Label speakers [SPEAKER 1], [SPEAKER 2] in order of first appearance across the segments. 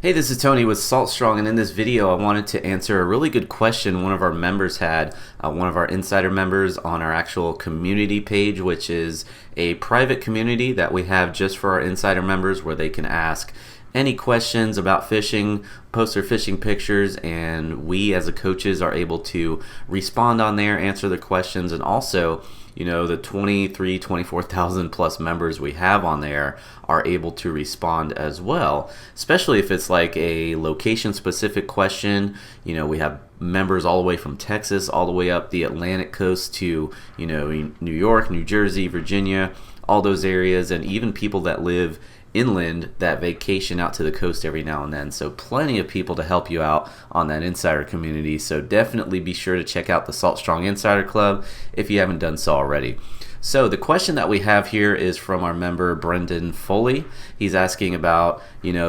[SPEAKER 1] Hey, this is Tony with Salt Strong, and in this video I wanted to answer a really good question one of our members had, one of our insider members on our actual community page, which is a private community that we have just for our insider members where they can ask any questions about fishing, post their fishing pictures, and we as the coaches are able to respond on there, answer their questions, and also the 24,000 plus members we have on there are able to respond as well, especially if it's like a location specific question. We have members all the way from Texas all the way up the Atlantic coast to New York, New Jersey, Virginia, all those areas, and even people that live inland that vacation out to the coast every now and then. So plenty of people to help you out on that insider community. So definitely be sure to check out the Salt Strong Insider Club if you haven't done so already. So the question that we have here is from our member Brendan Foley. He's asking about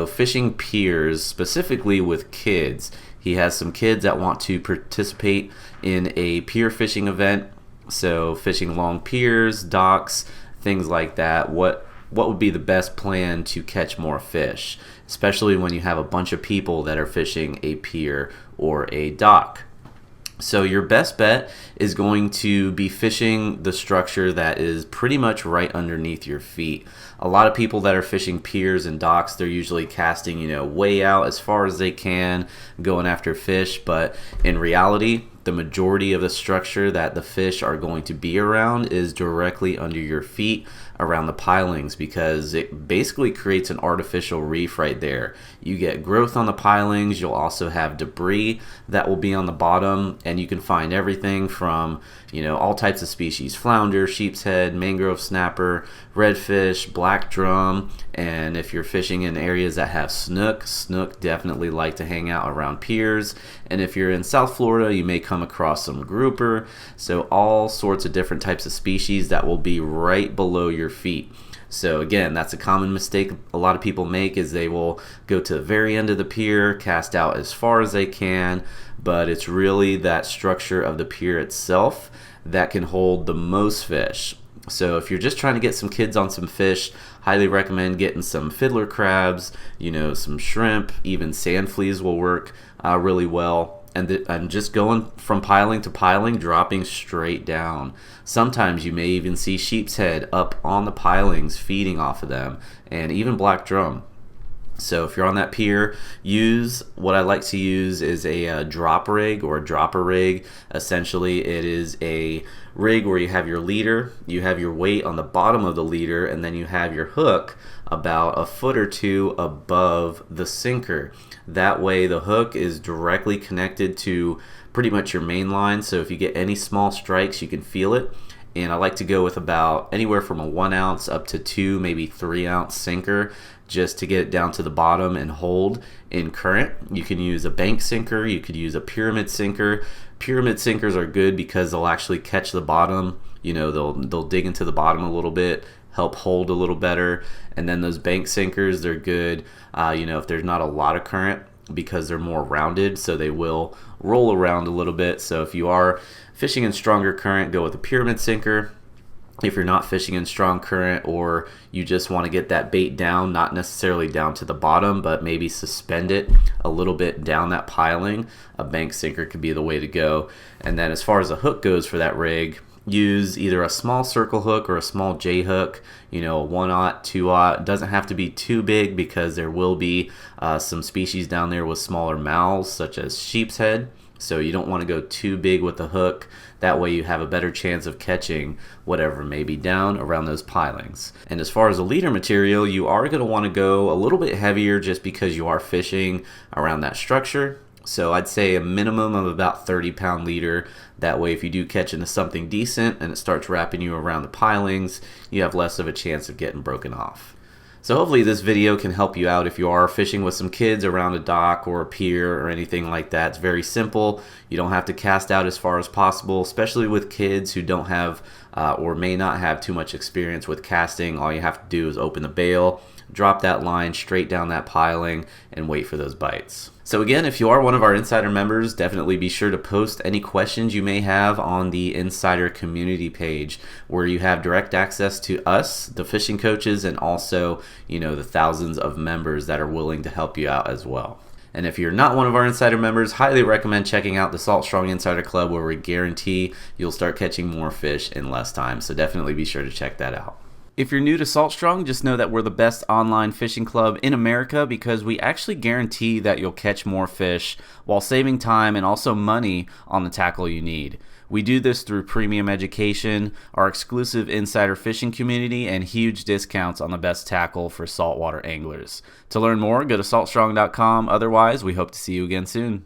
[SPEAKER 1] fishing piers, specifically with kids. He has some kids that want to participate in a pier fishing event, so fishing long piers, docks, things like that. What would be the best plan to catch more fish, especially when you have a bunch of people that are fishing a pier or a dock? So your best bet is going to be fishing the structure that is pretty much right underneath your feet. A lot of people that are fishing piers and docks, they're usually casting way out as far as they can, going after fish, but in reality the majority of the structure that the fish are going to be around is directly under your feet, around the pilings, because it basically creates an artificial reef right there. You get growth on the pilings, you'll also have debris that will be on the bottom, and you can find everything from all types of species: flounder, sheep's head, mangrove snapper, redfish, black drum. And if you're fishing in areas that have snook definitely like to hang out around piers. And if you're in South Florida, you may come across some grouper. So all sorts of different types of species that will be right below your feet. So again, that's a common mistake a lot of people make, is they will go to the very end of the pier, cast out as far as they can, but it's really that structure of the pier itself that can hold the most fish. So if you're just trying to get some kids on some fish, highly recommend getting some fiddler crabs, some shrimp, even sand fleas will work really well. And just going from piling to piling, dropping straight down. Sometimes you may even see sheep's head up on the pilings feeding off of them, and even black drum. So if you're on that pier, what I like to use is a drop rig or a dropper rig. Essentially, it is a rig where you have your leader, you have your weight on the bottom of the leader, and then you have your hook about a foot or two above the sinker. That way the hook is directly connected to pretty much your main line, so if you get any small strikes you can feel it. And I like to go with about anywhere from a 1 ounce up to 2, maybe 3 ounce sinker, just to get it down to the bottom and hold in current. You can use a bank sinker, you could use a pyramid sinker. Pyramid sinkers are good because they'll actually catch the bottom. They'll dig into the bottom a little bit, help hold a little better. And then those bank sinkers, they're good if there's not a lot of current, because they're more rounded, so they will roll around a little bit. So if you are fishing in stronger current, go with a pyramid sinker. If you're not fishing in strong current, or you just want to get that bait down, not necessarily down to the bottom, but maybe suspend it a little bit down that piling, a bank sinker could be the way to go. And then as far as a hook goes for that rig, use either a small circle hook or a small J hook, a 1/0, 2/0. It doesn't have to be too big, because there will be some species down there with smaller mouths, such as sheep's head. So you don't want to go too big with the hook. That way you have a better chance of catching whatever may be down around those pilings. And as far as the leader material, you are going to want to go a little bit heavier, just because you are fishing around that structure. So I'd say a minimum of about 30-pound leader. That way if you do catch into something decent and it starts wrapping you around the pilings, you have less of a chance of getting broken off. So hopefully this video can help you out if you are fishing with some kids around a dock or a pier or anything like that. It's very simple. You don't have to cast out as far as possible, especially with kids who don't have or may not have too much experience with casting. All you have to do is open the bail, drop that line straight down that piling and wait for those bites. So again, if you are one of our Insider members, definitely be sure to post any questions you may have on the Insider community page, where you have direct access to us, the fishing coaches, and also, the thousands of members that are willing to help you out as well. And if you're not one of our Insider members, highly recommend checking out the Salt Strong Insider Club, where we guarantee you'll start catching more fish in less time. So definitely be sure to check that out. If you're new to Salt Strong, just know that we're the best online fishing club in America, because we actually guarantee that you'll catch more fish while saving time and also money on the tackle you need. We do this through premium education, our exclusive insider fishing community, and huge discounts on the best tackle for saltwater anglers. To learn more, go to saltstrong.com. Otherwise, we hope to see you again soon.